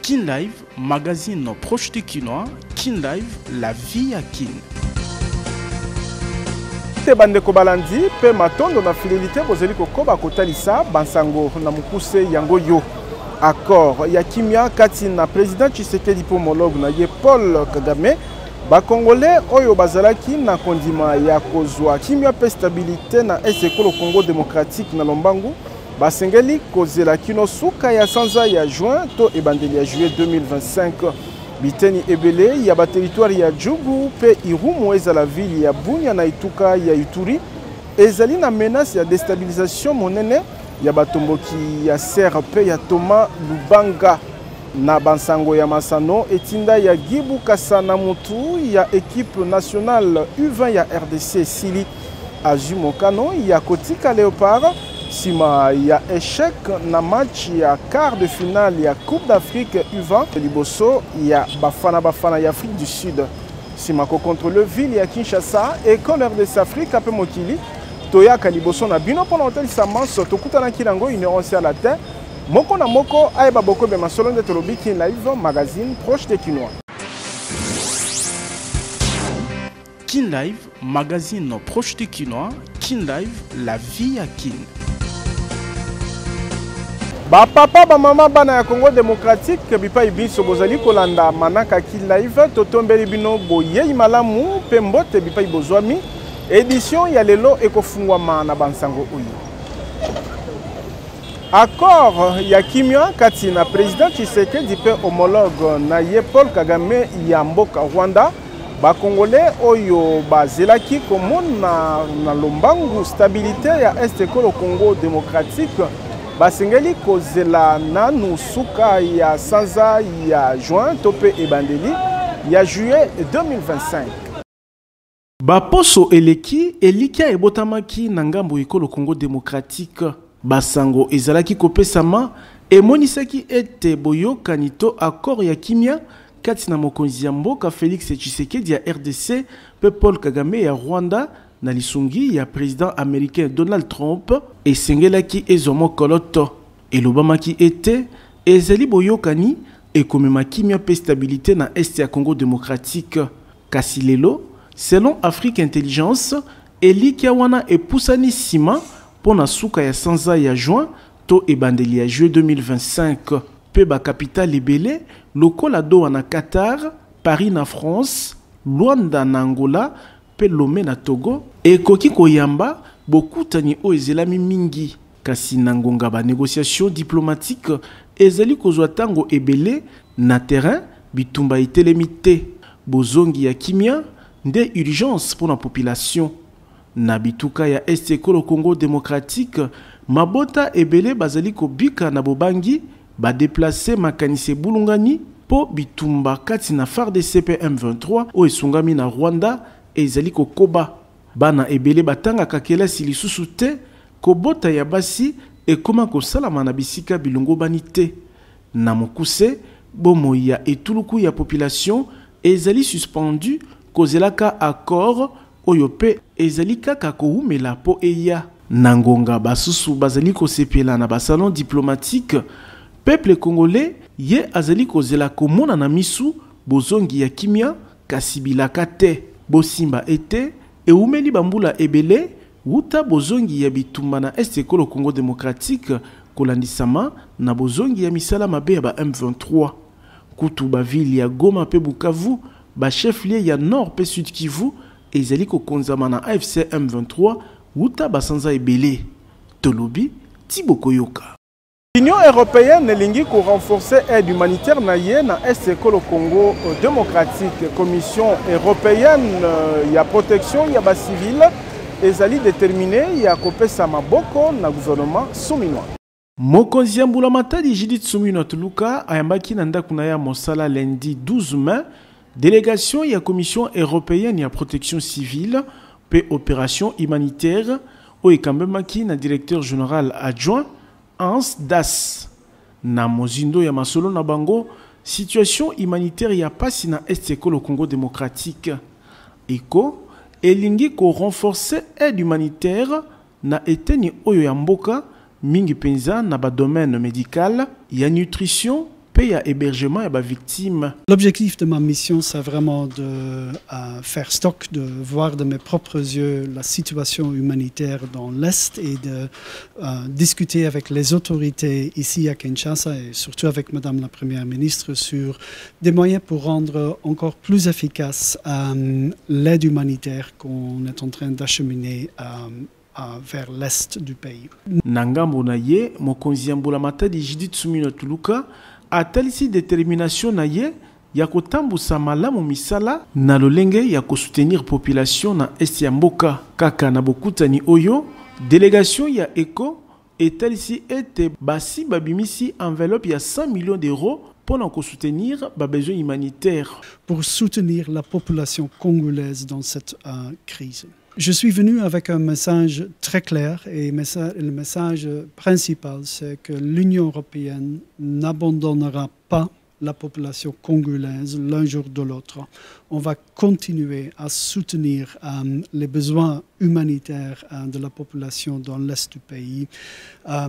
Kin Live, magazine proche de Kinois. Kin Live, la vie à Kin. Bande ko balandi pe matondo na fidélité bozeli kokoba kotalisa bansango na mukuse yango yo accord ya kimia kati na président Tshisekedi po homologue na ye Paul Kagame ba congolais oyo bazalaki na kondima ya kozwa kimia pe stabilité na ekolo Congo démocratique na lombangu basengeli kozela kino suka ya sanza ya juin to ebandeli ya juillet 2025. Biteni ebele ya ba territoire ya Djugu pe Irumu ezala ville ya Bunia na Ituka ya Ituri ezali na menace ya déstabilisation monene ya batomboki ya CRP ya Thomas Lubanga na bansango ya Masano etinda ya Gibu Kasana mutu ya équipe nationale U20 ya RDC Sili Azumokano ya Kotika Léopard sima ya échec na match ya quart de finale ya Coupe d'Afrique U20 liboso ya bafana ya Afrique du Sud sima ko contrôle ville ya Kinshasa école RDC Afrique ape mokili toyaka liboso na bino pona hotel Samanso tokutana kilango ignorance à la terre moko na moko ayeba boko be masolo de tolobi Kin Live magazine proche des Kinois. Kin Live, magazine proche des Kinois. Kin Live, la vie à Kin. Ba papa ba mama bana ya Congo démocratique bipa ibiso bozali kolanda manaka Kin Live totombeli bino boyei malamu pe mbote bipa ibozwami édition ya lelo ekofungwama na bansango oyo accord ya kimia kati na président Tshisekedi pe homologue na ye Paul Kagame ya mboka Rwanda ba congolais oyo bazelaki komona na lombangu stabilité ya ekolo Congo démocratique basengeli kozela nanu suka ya sanza ya juin tope ebandeli ya juillet 2025. Baposo eliki ebotamaki na ngambo ekolo Congo démocratique basango ezalaki kopesama emonisaki ete boyokani to accord ya kimia kati na mokonzi ya mboka Félix Tshisekedi ya RDC pe Paul Kagame ya Rwanda na lisungi ya président américain Donald Trump esengelaki ezomo koloto elobamaki ete ezali boyokani ekomemaki mia pe stabilité na este ya Congo démocratique kasi lelo selon Afrique Intelligence elikia wana epusani sima pona suka ya sanza ya juin to ebandeli ya juillet 2025 pe ba capitale ebele lokola Doha na Qatar, Paris na France, Luanda na Angola pe Lomé na Togo ekoki koyamba bokutani o ezelami mingi kasi na ngonga ba négociation diplomatique ezali kozwa tango ebele na terrain bitumba etelemi te bozongi ya kimia nde urgence pour la population na bituka ya este ekolo Congo démocratique mabota ebele bazali kobika na bobangi ba déplacer makanise bulungani po bitumba kati na FARDC M23 o esungami na Rwanda ezali kokoba bana ebele batanga kakelasi lisusu te kobota ya basi ekoma kosalama na bisika bilongo bani te na mokuse bomo ya etuluku ya population ezali suspendu kozelaka accord oyo pe ezali kaka koumela po eya na ngonga basusu bazali kosepela na basalon diplomatique peuple congolais ye azali kozela komona na misu bozongi ya kimia kasi bilaka te bosimba ete eumeli bambula ebele wuta bozongi ya bitumba na este ekolo Congo démocratique kolandisama na bozongi ya misala mabe ya ba M23 kutu ba ville ya Goma pe Bukavu ba chef lieu ya Nord pe Sud Kivu ezali kokonzama na AFC M23 wuta basanza ebele tolobi tibokoyoka. L'Union européenne elingi ko renforcer aide humanitaire na ye na est ekolo Congo démocratique. Commission européenne ya protection ya ba civil ezali déterminé ya kopesa maboko na gouvernement souminwa. Mokonzi ya mbula matadi Judith Suminwa Tuluka ayambaki na ndaku na ya mosala lundi 12 mai délégation ya commission européenne ya protection civile pe opération humanitaire o ekambemaki na directeur général adjoint Hans Das na mozindo ya masolo na bango situation humanitaire ya pasi na est ekolo Congo démocratique eko elingi ko renforcer aide humanitaire na eteni oyo ya mboka mingi penza na ba domaine médical ya nutrition paye à hébergement et victimes. L'objectif de ma mission, c'est vraiment de faire stock, de voir de mes propres yeux la situation humanitaire dans l'Est et de discuter avec les autorités ici à Kinshasa et surtout avec Madame la Première ministre sur des moyens pour rendre encore plus efficace l'aide humanitaire qu'on est en train d'acheminer vers l'est du pays. Nangambo na ye mokonzi Mboula Matadi Judith Suminwa Tuluka atalisi détermination na ye ya kotambusa malamu misala na lolenge ya soutenir population na est ya mboka kaka na bokutani oyo délégation ya ECO etalisi ete basi babimisi enveloppe ya 100 millions d'euros pour soutenir les besoins humanitaires. Pour soutenir la population congolaise dans cette crise. Je suis venu avec un message très clair et le message principal, c'est que l'Union européenne n'abandonnera pas la population congolaise l'un jour de l'autre. On va continuer à soutenir les besoins humanitaires de la population dans l'est du pays.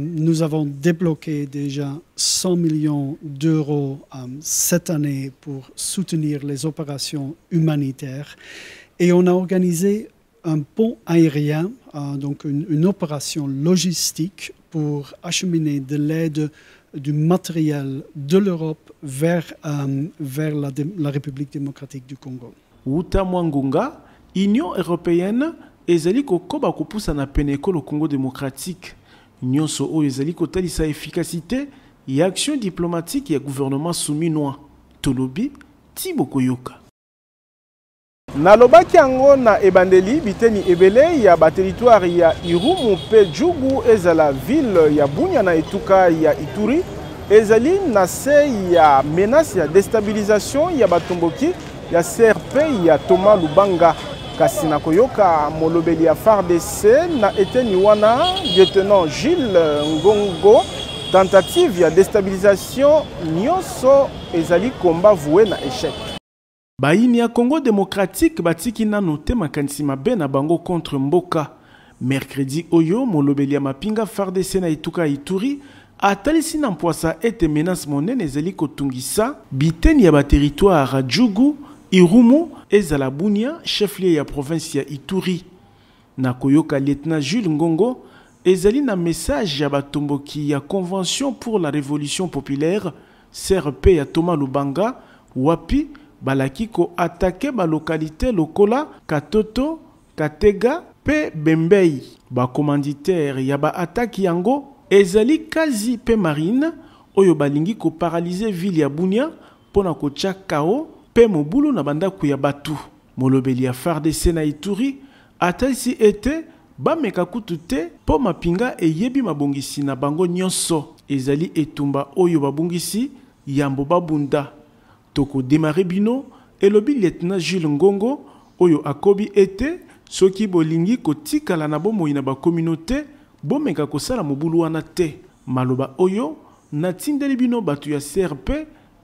Nous avons débloqué déjà 100 millions d'euros cette année pour soutenir les opérations humanitaires et on a organisé un pont aérien, donc une opération logistique pour acheminer de l'aide du matériel de l'Europe vers la République démocratique du Congo. Wuta Mwangunga, Union européenne ezali kokoba kopusa na peneko le Congo démocratique. Nyonso oyo ezali kotalisa efficacité et action diplomatique et gouvernement souminois. Tolobi Thibaut Koyoka. Nalobaki yango na ebandeli biteni ebele ya territoire ya Irumu pe Djugu ezala ville ya Bunia na etuka ya Ituri ezali na se ya menace ya déstabilisation ya batomboki ya CRP ya Thomas Lubanga kasi na koyoka molobeli ya FARDC na eteni wana lieutenant Gilles Ngongo tentative ya déstabilisation nyonso ezali komba voué na échec. Baini ya Congo démocratique batiki nano te makanisi mabe na bango contre Mboka. Mercredi oyo molobeli ya mapinga FARDC na etuka Ituri atalisi na mpwasa ete menace monene ezali kotungisa biteni ya territoire Djugu, Irumu ezala Bunia chef-lieu ya province ya Ituri. Na koyoka lieutenant Jules Ngongo ezali na message ya batomboki ya convention pour la révolution populaire CRP ya Thomas Lubanga wapi balaki ko attaquer ba localité lokola Katoto, Katega pe Bembei. Ba commanditaire ya ba attaque yango ezali kazi pe marine oyo balingi ko paralyser ville ya Bunia pona ko tia kao pe mobulu na bandaku ya batu. Molobeli ya FARDC na Ituri atalisi ete bameka kutu te po mapinga eyebi mabongisi na bango nyonso ezali etumba oyo babungisi yambo babunda. Toko démarrer bino elobi lieutenant Jules Ngongo oyo akobi ete soki bolingi kotikala na bomoi na ba communauté bomeka kosala mobulu wana te. Maloba oyo natindeli bino batu ya CRP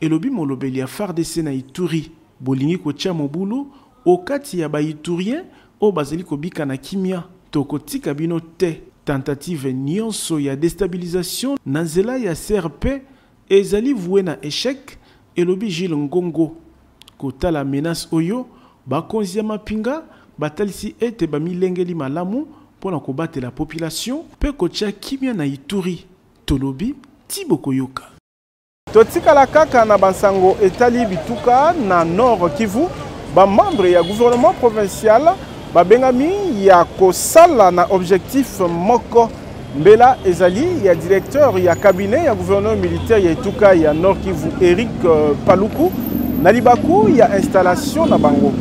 elobi molobeli ya FARDC na Ituri bolingi kotia mobulu okati ya ba Iturien o bazali kobika na kimia toko tika bino te. Tentative nyonso ya déstabilisation na nzela ya CRP ezali voué na échec elobi Gilles Ngongo. Kota la menace oyo bakonzi ya mapinga batalisi ete bamilengeli malamu pona kobatela la population pe kotia kimia na Ituri. Tolobi Thibaut Koyoka. Totikala kaka na bansango etali bituka na Nord Kivu ba membre ya gouvernement provincial babengami ya kosala na objectif moko. Mbela ezali ya directeur ya cabinet ya gouverneur militaire ya etuka ya Nord Kivu Eric Paluku na libaku ya installation na bango.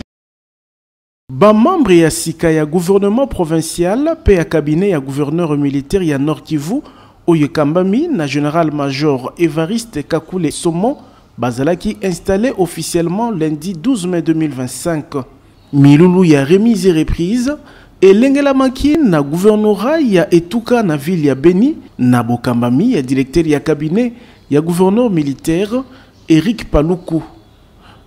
Ba membre ya sika ya gouvernement provincial pe ya cabinet ya gouverneur militaire ya Nord Kivu oyo kambami na général major Evariste Kakule Somo bazalaki installé officiellement lundi 12 mai 2025. Milulu ya remise et reprise elengela maki na gouvernorat ya etuka na ville ya Beni na bokambami ya directeur ya cabinet ya gouverneur militaire Eric Paluku.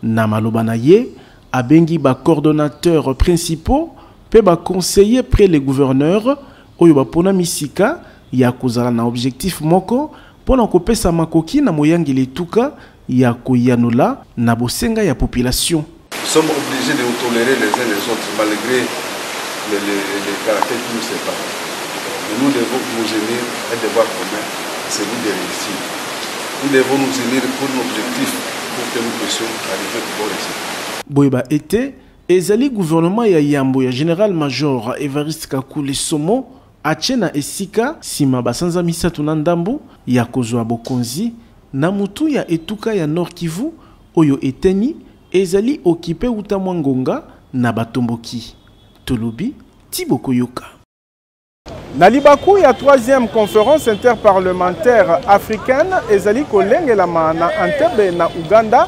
Na maloba na ye abengi ba coordonnateurs principaux pe ba conseillers près les gouverneurs oyo ba pona misika ya kozala na objectif moko pona kopesa makoki na moyangeli etuka ya koyanola na bosenga ya population. Nous sommes obligés de nous tolérer les uns les autres malgré les caractères qui nous séparent. Mais nous devons nous unir, un devoir commun, c'est nous de réussir. Nous devons nous unir pour l'objectif, pour que nous puissions arriver au bon résultat. Boyeba été, ezali gouvernement ya Yambo ya général-major Évariste Kakule Somo achena esika sima basanza misatu na ndambo ya kozwa bokonzi na mutu ya etuka ya Nord Kivu oyo eteni ezali occupé uta mwangonga na batomboki. Tolobi Tiboko Yoka. Na libaku ya 3e conférence interparlementaire africaine ezali kolengelama na Entebbe na Uganda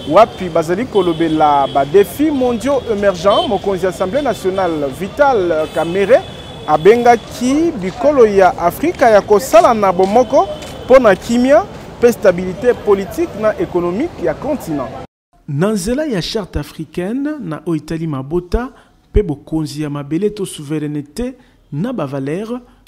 wapi bazali kolobela ba défis mondiaux émergents mokonzi Assemblée nationale Vital Kamerhe abengaki bikolo ya Afrika ya kosala na bomoko pona kimia pe stabilité politique na économique ya continent. Nanzela ya charte africaine na oitali mabota pe bokonzi ya mabele to souveraineté na bavaler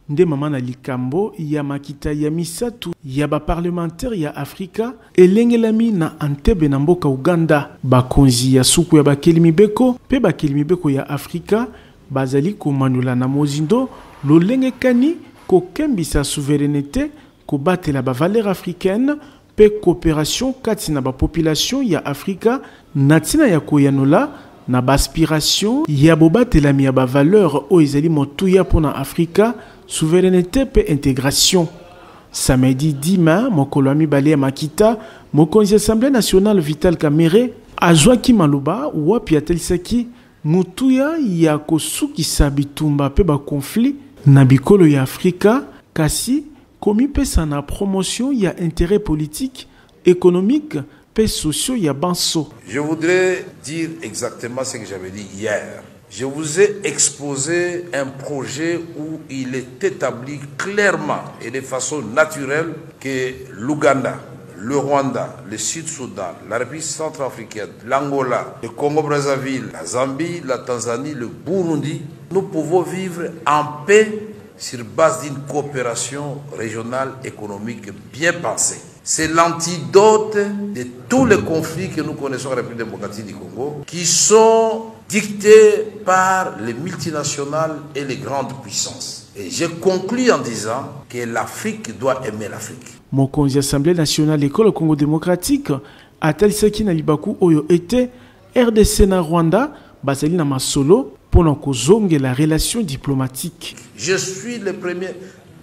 nde mama na likambo ya makita ya misatu ya ba parlementaire ya Afrika elengelami na Entebbe na mboka Uganda. Bakonzi ya suku ya bakelimibeko pe bakelimibeko ya Afrika bazali komanula na mozindo lolenge kani kokembisa souveraineté kobatela bavaler africaine pe coopération kati na ba population ya Afrika natina ya koyanola na baspiration ya bobatelami ya bavaleur o ezali motuya pona Afrika souveraineté pe intégration. Samedi 10 mai mokolo mibale ya makita mokonzi Assemblée nationale Vital Kamerhe azwaki maloba wapi atelisaki mutuya ya kosukisa bitumba pe ba conflit na bikolo ya Afrika kasi komi pesa na promotion ya intérêt politique, économique pe sociaux ya banso. Je voudrais dire exactement ce que j'avais dit hier. Je vous ai exposé un projet où il est établi clairement et de façon naturelle que l'Ouganda, le Rwanda, le Sud-Soudan, la République centrafricaine, l'Angola, le Congo-Brazzaville, la Zambie, la Tanzanie, le Burundi, nous pouvons vivre en paix sur base d'une coopération régionale économique bien pensée. C'est l'antidote de tous les conflits que nous connaissons en République démocratique du Congo, qui sont dictés par les multinationales et les grandes puissances. Et j'ai conclu en disant que l'Afrique doit aimer l'Afrique. Mokonzi Assemblée nationale école Congo démocratique a-t-elle ce qui n'a libaku oyo été RDC na Rwanda basali na masolo pour kozonge la relation diplomatique. Je suis le premier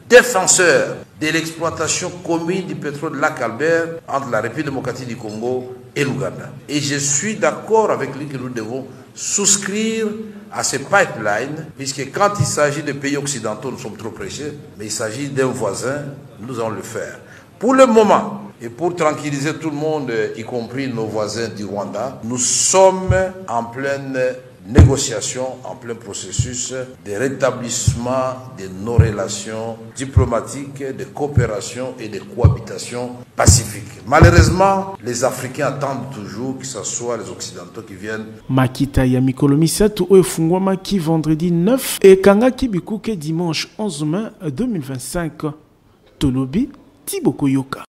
défenseur de l'exploitation commune du pétrole Lac Albert entre la République démocratique du Congo et l'Ouganda. Et je suis d'accord avec lui que nous devons souscrire à ces pipelines, puisque quand il s'agit de pays occidentaux, nous sommes trop pressés, mais il s'agit d'un voisin, nous allons le faire. Pour le moment, et pour tranquilliser tout le monde, y compris nos voisins du Rwanda, nous sommes en pleine négociation, en plein processus de rétablissement de nos relations diplomatiques, de coopération et de cohabitation pacifique. Malheureusement, les Africains attendent toujours que ce soit les Occidentaux qui viennent. Makita ya mikolo misatu oyo fungwama ki vendredi 9 et kangaki bikuke dimanche 11 mai 2025. Tolobi Tiboko Yoka.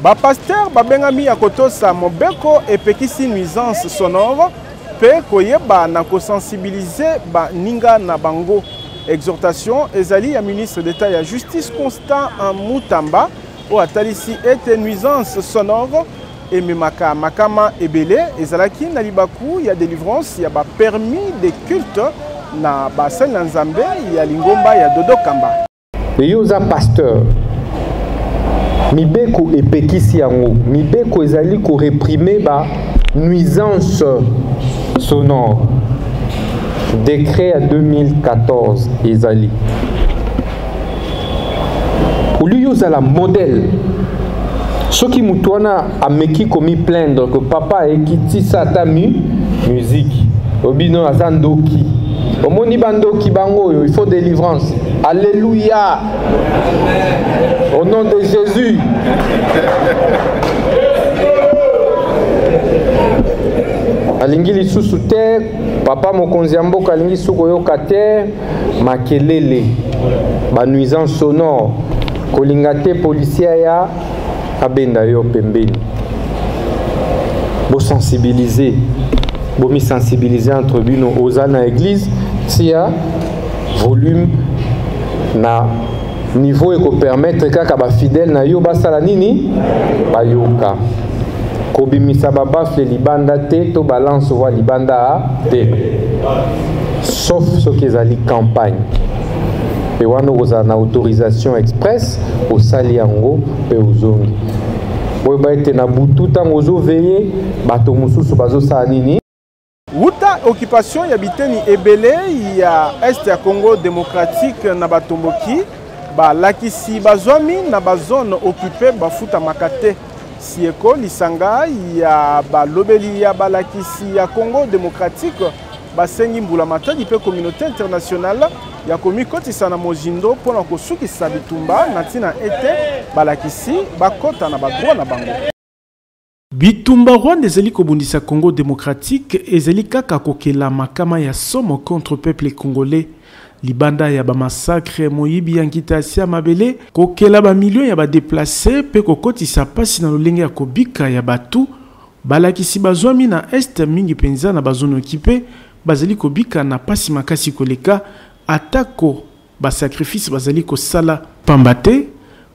Bapaster babengami ya kotosa mobeko epekisi nuisance sonore pe koyeba na kosensibiliser ba ninga na bango. Exhortation ezali ya ministre d'État ya justice Constant Mutamba o atalisi ete nuisance sonore ememaka makama ebele ezalaki na libaku ya délivrance ya ba permis de culte na basali na Nzambe ya lingomba ya Dodokamba. Yoza pasteur mibeko epekisi yango mibeko ezali ko réprimer ba nuisance sonore. Décret à 2014 ezali Oulioza la modèle soki mutuana ameki komi plaindre que papa ekiti satami musique obino azandoki omoni bandoki bango il faut délivrance. Alléluia. Au nom de Jésus. Alingi lisusu te papa mokonzi mboka alingi suko yoka te makelele ba nuisance sonore kolinga te policier ya abenda yo pembeni. Bo sensibiliser, bo mi sensibiliser entre bino oza na église tia volume na niveau eko permettre kaka ba fidèle na yo basala nini bayoka. Kobimisa babafle libanda te to balance wa libanda te. Sauf ce qui est campagne. Et on a une autorisation express au Saliango et aux zones. On va être na butu tant aux veillé bato mususu bazo sanini. Wuta occupation ya biteni ebele ya est ya Congo démocratique na batomboki ba lakisi bazwami na ba zone occupée bafuta makate. Sieko lisanga ya ba lobeli ya ba lakisi ya Congo démocratique basengi mbula matadi pe communauté internationale ya komi kotisa na mozindo pona kosukisa bitumba na tina ete balakisi bakota na badroit na bango. Bitumba Rwanda ezali kobundisa Congo démocratique ezali kaka kokela makama ya somo contre peuple congolais. Libanda ya ba massacre moyibi yankitasi ya mabele kokela ba millions ya ba déplacés pe kokotisa pasi na lolenge ya kobika ya batu balakisi bazwami na est mingi penza na bazone occupée bazali kobika na pasi makasi koleka atako ba sacrifice bazali kosala pambate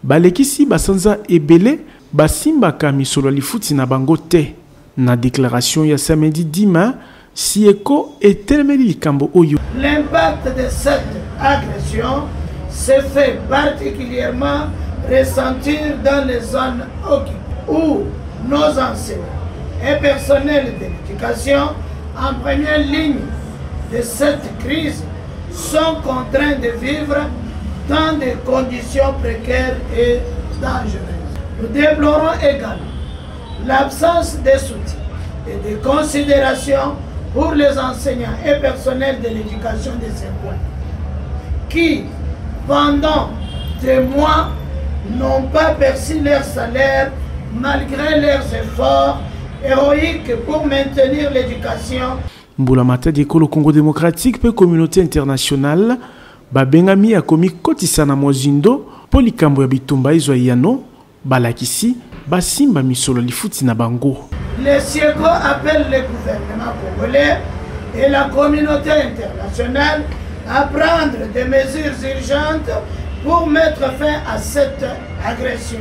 balekisi basanza ebele basimba ka misolo lifuti na bango te na déclaration ya samedi dima Sieko etelemeli likambo oyo. L'impact de cette agression se fait particulièrement ressentir dans les zones occupées où nos enseignants et personnels de l'éducation en première ligne de cette crise sont contraints de vivre dans des conditions précaires et dangereuses. Nous déplorons également l'absence de soutien et de considération pour les enseignants et personnels de l'éducation de ces points, qui, pendant des mois, n'ont pas perçu leur salaire malgré leurs efforts héroïques pour maintenir l'éducation. Mbula matadi ekolo Congo démocratique pe communauté internationale babengami ya komi kotisa na mozindo po likambo ya bitumba izwa yano balakisi basimba misolo lifuti na bango. Le Sieko appelle le gouvernement congolais et la communauté internationale à prendre des mesures urgentes pour mettre fin à cette agression,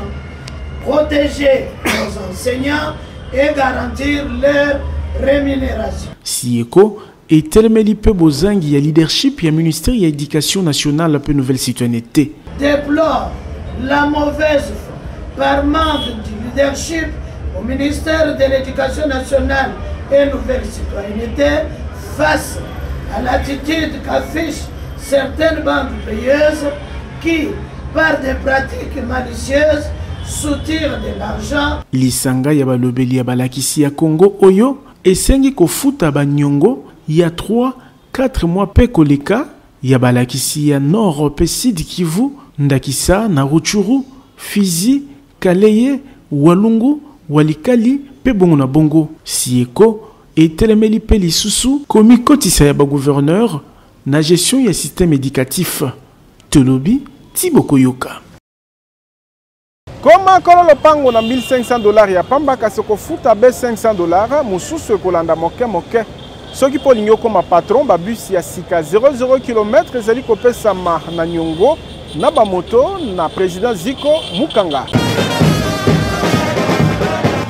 protéger nos enseignants et garantir leur rémunération. Sieko etelemeli pe bozangi ya leadership ya ministère ya éducation nationale pe nouvelle citoyenneté. Déplore la mauvaise foi par manque du leadership au ministère de l'Éducation nationale et nouvelle citoyenneté face à l'attitude qu'affichent certaines banques payeuses qui, par des pratiques malicieuses, soutirent de l'argent. Lisanga ya balobeli ya balakisi ya Congo oyo esengi kofuta banyongo ya 3-4 mois pe koleka ya balakisi ya Nord pe Sud Kivu, Ndakisa na Rutshuru, Fizi, Kaleye, Walungu, Walikali pe bongo na bongo. Sieko etelemeli pe lisusu komi kotisa ya ba gouverneur na gestion ya système éducatif. Tolobi Tiboko Yoka. Koma kololo pango na $1,500 ya pamba kasi kofuta be $500 mususu ekolanda moke moke. Soki polingo koma patron ba bus ya sika 00 km ezali kopesama na nyongo na ba moto na président Ziko Mukanga.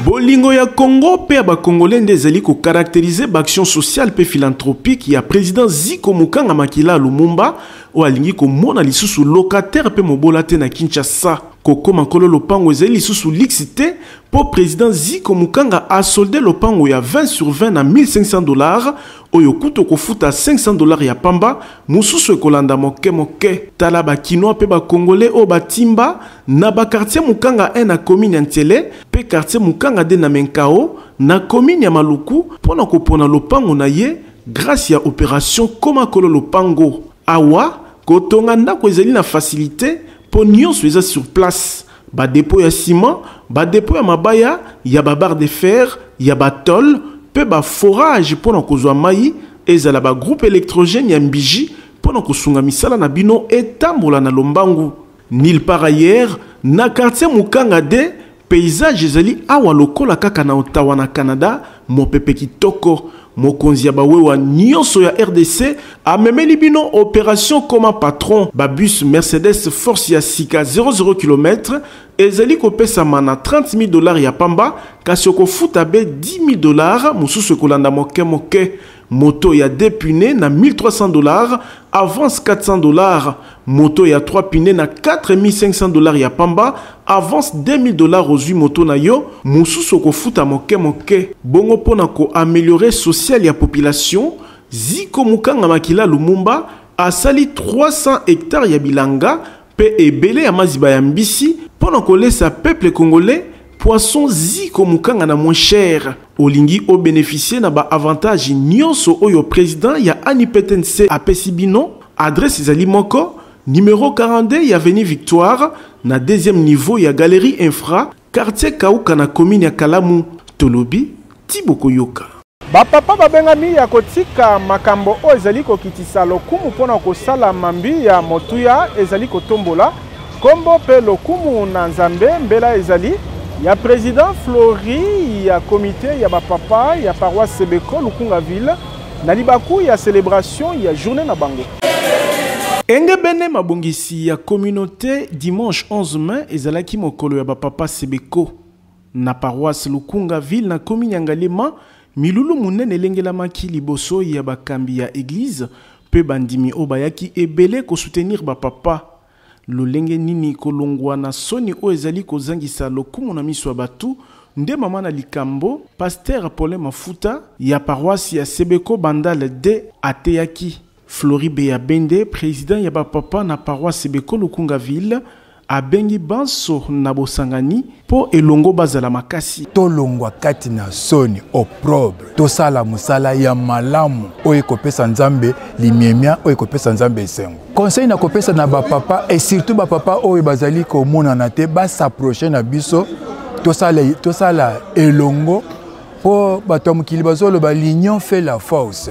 Bolingo ya Congo pe ya ba Congolais ndezali ko caractériser ba action sociale pe philanthropique ya président Ziko Mukanga makila Lumumba o alingi ko mona lisusu locataire pe mobola te na Kinshasa. Koko makolo lopango ezali lisusu lixité pour président Ziko Mukanga a soldé lopango ya 20/20 na $1,500 oyo kuto kofuta $500 ya pamba mususu ekolanda moke moke tala ba kinoa pe ba congolais o batimba na ba quartier Mukanga 1 na commune ya Ntele pe quartier Mukanga 2 na Menkao na commune ya Maluku pona kopona lopango na ye grâce ya opération koma kolo lopango awa kotonga ndako ezali na facilité pour nyonso eza sur place. Ba dépôt ya ciment, ba dépôt ya mabaya, ya ba barre de fer, ya ba tol, pe ba forage pour na kozwa mai, ezala ba groupe électrogène ya mbiji pour na kosunga misala na bino etambola na lombangu. Nil par ailleurs, na quartier Mukanga de paysage ezali awa lokola kaka na Ottawa na Canada, mopepe kitoko. Mokonzi ya bawewa nyonso ya RDC amemeli bino opération comme patron. Babus Mercedes Force ya sika 00 km ezali kopesama na $30,000 ya pamba kasi okofuta be $10,000 mususu kolanda moke moke. Moto ya 2 pneus na $1,300, avance $400. Moto ya 3 pneus na $4,500 ya pamba, avance $2,000 aux 8 moto na yo, mususu kofuta moke moke. Bongo pona ko améliorer social ya population, Ziko Mukanga Makila Lumumba asali 300 hectares ya bilanga pe ebele ya maziba ya mbisi pona ko laissa peuple congolais poisson Ziko Mukanga na moins cher. Olingi o bénéficier na ba avantage nyonso oyo président ya ANIPTNC apesi bino. Adresse ezali moko numéro 42 ya avenue Victoire na deuxième niveau ya galerie infra quartier Kauka na commune ya Kalamu. Tolobi Tiboko Yoka. Bapapa babengami ya kotika makambo o ezali kokitisa lokumu pona kosala mambi ya motuya ezali kotombola kombo pe lokumu na nzambe mbela ezali ya président Flori ya comité ya bapapa ya paroisse Sebeko Lukunga ville na libaku ya célébration ya journée na bango. Enge bene mabongisi ya communauté dimanche 11 mai ezalaki mokolo ya bapapa Sebeko na paroisse Lukunga ville na commune ya Ngalema. Milulu munene elengelamaki liboso ya bakambi ya église pe bandimi obayaki ebele ko soutenir bapapa. Lolenge nini kolongwa na soni o ezali kozangisa lokumu na miso ya batu nde mama na likambo pasteur Paulin Mafuta ya paroisse ya Sebeko Bandal de ateyaki. Floribe ya Bende président ya bapapa na paroisse Sebeko Lukunga ville abengi banso na bosangani po elongo bazala makasi. Tolongwa kati na soni opprobre tosala musala ya malamu oyo kopesa nzambe limiemia oyo kopesa nzambe esengo. Conseil na kopesa na bapapa et surtout bapapa oyo bazali komona na te ba s'approcher na biso tosala elongo po bato mukili bazolo ba l'union fait la force.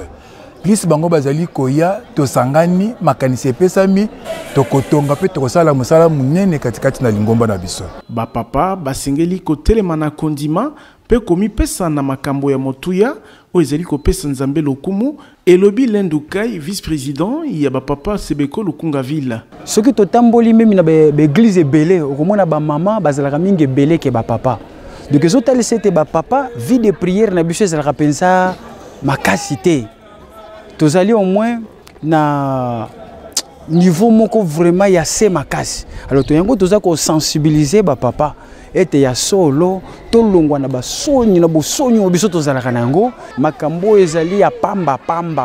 Plus bango bazali koya tosangani makanisi epesami tokotonga pe tokosala musala munene katikati na lingomba na biso. Bapapa basengeli kotelema na kondima pe komipesa na makambo ya motuya o ezali kopesa nzambe lokumu. Elobi Lendukai vice-président ya bapapa Sebeko Lukunga ville. Soki totamboli memi na beglise ebele okomona ba mama bazalaka mingi ebele ke bapapa. Donc ezotali sete bapapa vie de prière na biso ezalaka pensa makasi te. Tozali au moins na niveau moko vraiment ya se makasi. Alors toyango toza ko sensibiliser ba papa ete ya solo tolongwa na basoni na bosoni obiso tozalaka nango makambo ezali ya pamba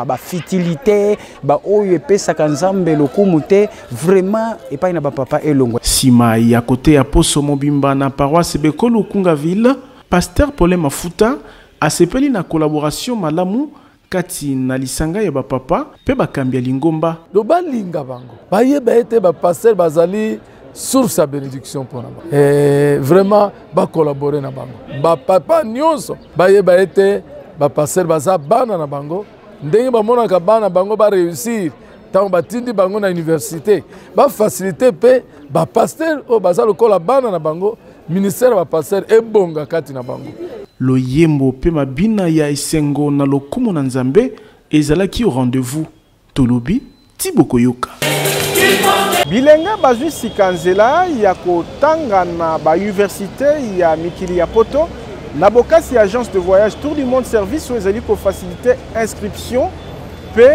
ba fitilité ba oyo epesaka nzambe lokumu te vraiment epai na ba papa elongwa. Sima ya kote ya poso mobimba na paroisse Sebeko Lukunga ville, pasteur Paulin Mafuta asepeli na collaboration malamu kati na lisanga ya bapapa pe bakambi ya lingomba. Lo balinga bango bayeba ete bapasteur bazali source ya bénédiction pona bango vraiment bacollaborer na bango bapapa nyonso bayeba ete bapasteur baza bana na bango ndenge bamonaka bana bango baréussir ntango batindi bango na université bafacilité pe bapasteur oyo baza lokola bana na bango ministère ya bapasteur ebonga kati na bango. Loyembo pe mabina ya esengo na lokumu na nzambe ezalaki au rendez-vous. Tolobi Tiboko Yoka. Bilenga bazwi sikanzela ya kotanga na ba université ya mikili ya poto na bokasi agence de voyage Tour du Monde service où ezali ko faciliter inscription pe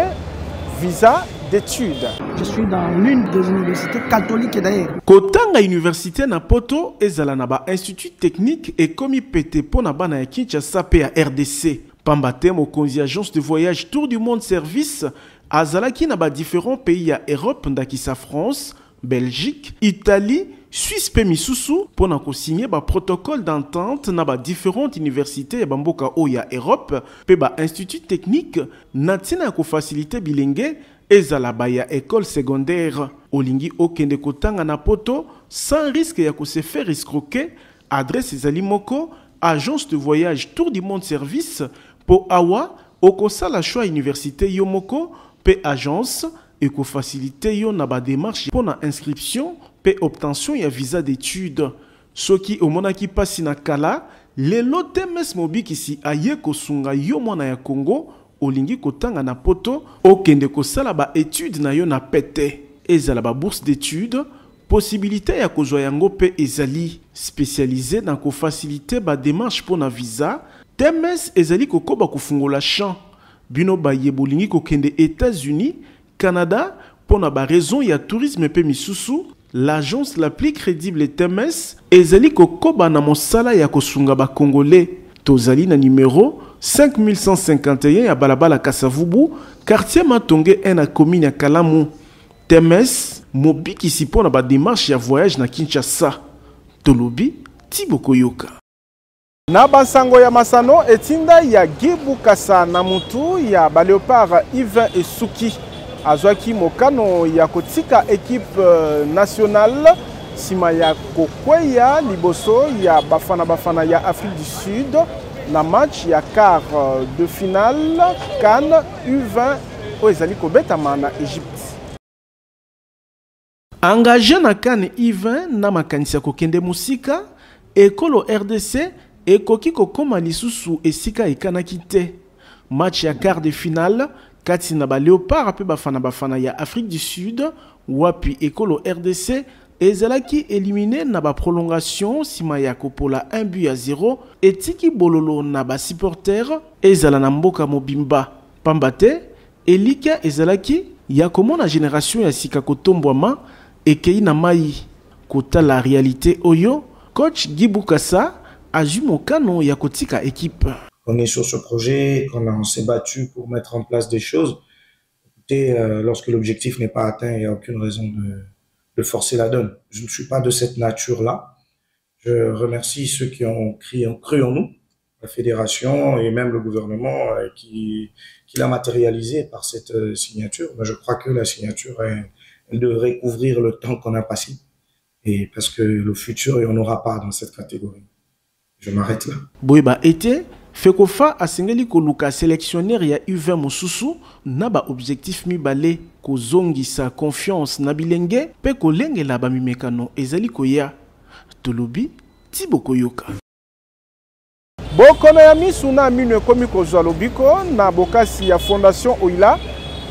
visa d'études. Je suis dans l'une des universités catholiques d'ailleurs. Kotanga université na poto ezala na ba institut technique et komi pété pona bana ya Kinshasa pe ya RDC. Pambate mokonzi agence de voyage Tour du Monde service azalaki na ba différents pays ya Europe ndakisa France, Belgique, Italie, Suisse pe misusu pona ko signer ba protocole d'entente na ba différentes universités ya bamboka o ya Europe pe ba institut technique na tina ko faciliter bilenge ezala ba ya école secondaire. Olingi okende kotanga na poto sans risque ya ko se faire escroquer. Adresse ezali moko agence de voyage Tour du Monde service po awa okosala choix université yo moko pe agence et ko faciliter yo na ba démarche pour na inscription pe obtention ya visa d'études. Soki omonaki pasi na kala, lelo Temes mobikisi aye kosunga yo mwana ya Congo, olingi kotanga na poto, okende kosala ba études na yo na pete. Ezala ba bourse d'études, possibilité ya kozwa yango pe ezali spécialisé dans ko faciliter ba démarche pour na visa. Temes ezali kokoba kufungola champ. Bino ba yebolingi kokende États-Unis, Canada, pour na ba raison ya tourisme pe misusu. L'agence la plus crédible Temes ezali kokoba na mosala ya kosunga ba Congolais. Tozali na numéro 5151 ya balabala Kasavubu, quartier Matonge 1 na commune ya Kalamu. Temes mobikisi pona ba démarche ya voyage na Kinshasa. Tolobi Tiboko Yoka. Na basango ya masano etinda ya Gibukasa na mutu ya Baleopard Yves Esuki. Azwaki mokano ya kotika équipe nationale sima ya kokweya liboso ya bafana ya Afrique du Sud na match ya quart de finale CAN U20 oezali kobetama na Égypte. Engagé na CAN U20 na makanisi ya kokende musika, ekolo RDC ekoki kokoma lisusu esika ekanaki te. Match ya quart de finale kati na ba Léopard pe bafana ya Afrique du Sud wapi ekolo RDC ezalaki éliminé na ba prolongation sima ya kopola 1-0 etiki bololo na ba supporter ezala na mboka mobimba pambate elika ezalaki ya komona génération ya sika kotombwama ekei na mai kota la réalité oyo coach Gibukasa azui mokano ya kotika équipe. On est sur ce projet, on s'est battu pour mettre en place des choses. Écoutez, lorsque l'objectif n'est pas atteint, il n'y a aucune raison de forcer la donne. Je ne suis pas de cette nature-là. Je remercie ceux qui ont cru en nous, la fédération et même le gouvernement qui l'a matérialisé par cette signature. Mais je crois que la signature, elle devrait couvrir le temps qu'on a passé. Et parce que le futur, il n'y en aura pas dans cette catégorie. Je m'arrête là. Boyba été Fekofa asengeli koluka sélectionnaire ya U20 mosusu na ba objectif mibale kozongisa confiance na bilenge pe kolengela ba mimekano ezali koya Tolobi Tiboko Yoka. Bokono ya misu na minu ekomi kozwa lobiko na bokasi ya Fondation Oila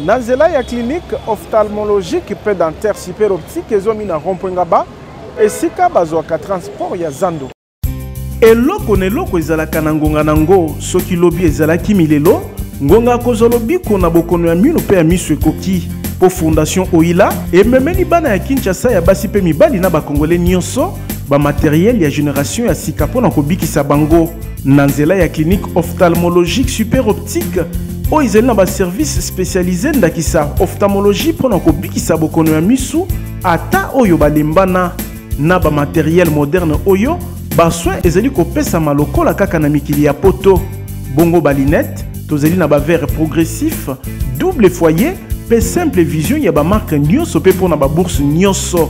na nzela ya clinique ophtalmologique pe dentaire super optique ezomi na Rompwengaba esika bazwaka transport ya Zando. Eloko neloko ezalaka na ngonga nango soki lobi ezalaki milelo ngonga kozolobi kona bokono ya mino pe ya miso ekoki po Fondation Oila ememeli bana ya Kinshasa ya basi pe mibali na bakongole nyonso ba matériel ya génération ya sika pona kobikisa bango na nzela ya clinique ophtalmologique super optique o ezali na ba service spécialisé ndakisa ophtalmologie pona kobikisa bokono ya miso ata oyo balembana na ba matériel moderne oyo bassoin ezali kopesa malokola kaka na mikili ya poto bongo balinette tozali na ba verre progressif double foyer pe simple vision ya ba marque nyonso pe pona ba bourse nyonso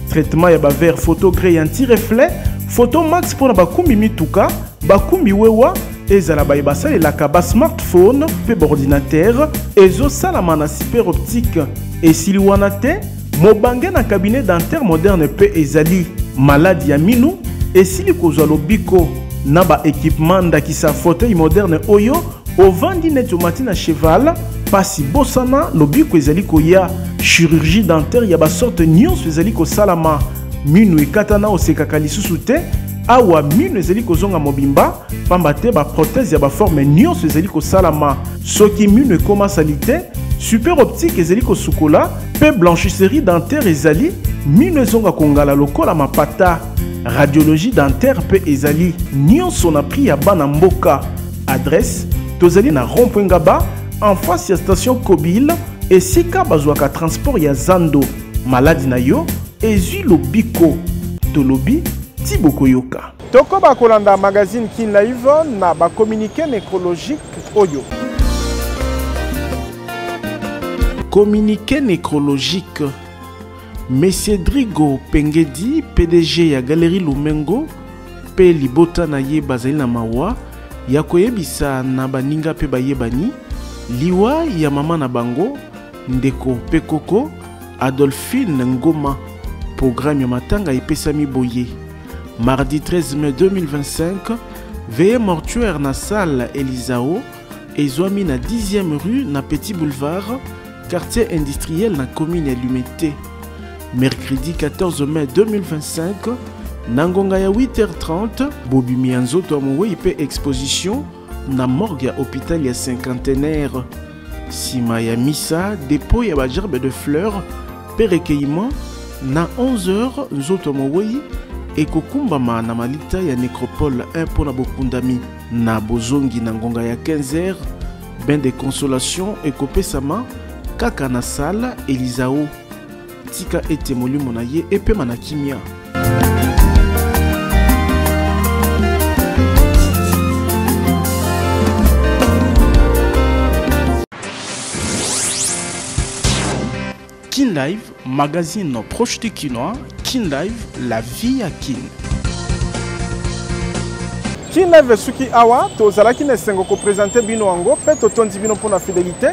traitement ya ba verre photo gré anti-reflet photo max pona ba kumbi mituka ba kumbi wewa ezala ba basalelaka ba smartphone pe ordinateur ezo salama na super optique esili wana te mobange na cabinet dentaire moderne pe ezali maladie ya minu esili kozwa lobiko na ba équipement ndakisa fauteuil moderne oyo ovandi neto matina cheval pasi bosana lobiko ezali koya chirurgie dentaire ya ba sorte nyonso ezali kosalama minu ekatana osekaka lisusu te awa minu ezali kozonga mobimba pamba te ba prothèse ya ba forme nyonso ezali kosalama soki minu ekoma salite super optique ezali kosukola pe blanchisserie dentaire ezali minu ezonga kongala lokola mapata radiologie dentaire pe ezali nyonso na prix ya bana mboka adresse tozali na Rompwengaba en face ya station Kobile esika bazwaka transport ya Zando maladi na yo ezui lobiko Tolobi Tiboko Yoka. Toko bakolanda magazine Kin Live na ba communiqué nécrologique oyo. Communiqué nécrologique. Monsieur Drigo Pengedi, PDG ya Galerie Lumengo, pe libota na ye bazali na mawa, ya koyebisa na baninga pe bayebani, liwa ya mama na bango, ndeko pe koko, Adolphine Ngoma, Programme Matanga et Pesami Boye. Mardi 13 mai 2025, veillée mortuaire na salle Elisao et Zoami na 10e rue na Petit Boulevard, quartier industriel na commune Lumete. Mercredi 14 mai 2025, Nangonga ya 8h30, Bobi Mianzo Toamowe ipe exposition na morgue ya hôpital ya cinquantenaire. Sima ya misa, dépôt ya bagerbe de fleurs, perekeima na 11h Nzoto Mowei et kokumbama na malita ya nécropole 1 pona bokundami. Na bozongi na ngonga ya 15h, bain de consolation et kopesama kaka na salle Elisao. Tika ete molimo na ye epema na kimia. Kin Live, magazine proche de Kinois. Kin Live, la vie à Kin. Kin Live suki awa, tozalaki na sengo ko présenter bino ango, pe totondi bino pour la fidélité.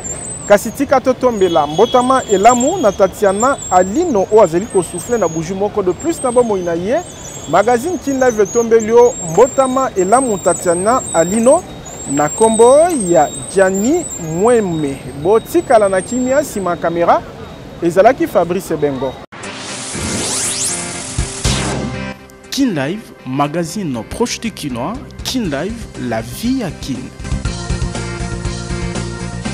Kasitika totombela, mbotama elamu na Tatiana Alino o azeli ko souffler na buju moko de plus na bomo inaye. Magazine Kin Live tombelio, mbotama elamu Tatiana Alino na kombo ya Gianni Mweme. Botikala na kimia sima kamera. Ezalaki Fabrice Bengo. Kin Live, magazine proche de Kinois. Kin Live, la vie à Kin.